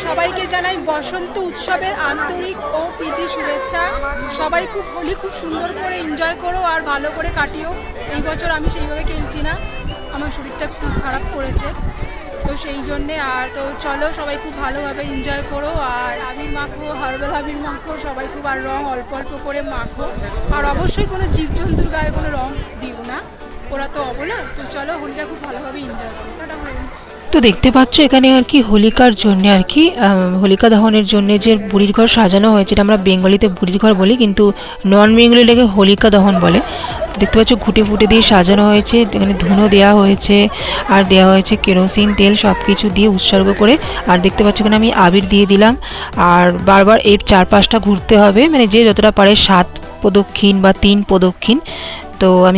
সবাইকে জানাই বসন্ত উৎসবের আন্তরিক ও প্রীতি শুভেচ্ছা। সবাই হোলি খুব সুন্দর করে এনজয় করো আর ভালো করে কাটিও। এই বছর আমি সেইভাবে খেলছি না, আমার শরীরটা খুব খারাপ করেছে, তো সেই জন্যে। আর তো চলো সবাই খুব ভালোভাবে এনজয় করো, আর আবির মাখো, হার্বাল আবির মাখো সবাই খুব, আর রং অল্প অল্প করে মাখো। আর অবশ্যই কোনো জীবজন্তুর গায়ে কোনো রং দিও না, ওরা তো অবলা। তো চলো হোলিটা খুব ভালোভাবে এনজয় করো। Tata friends. তো দেখতে পাচ্ছ এখানে আর কি হোলিকার জন্য আর কি হোলিকা দহনের জন্য যে বুড়ির ঘর সাজানো হয়েছে, এটা আমরা বেঙ্গলিতে বুড়ির ঘর বলি, কিন্তু নন বেঙ্গলি লেগে হোলিকা দহন বলে। তো দেখতে পাচ্ছ ঘুটে ফুটে দিয়ে সাজানো হয়েছে, এখানে ধুনো দেওয়া হয়েছে আর দেওয়া হয়েছে কেরোসিন তেল, সব কিছু দিয়ে উৎসর্গ করে। আর দেখতে পাচ্ছ এখানে আমি আবির দিয়ে দিলাম, আর বারবার এর 4-5টা ঘুরতে হবে, মানে যে যতটা পারে 7 প্রদক্ষিণ বা 3 প্রদক্ষিণ। তো আমি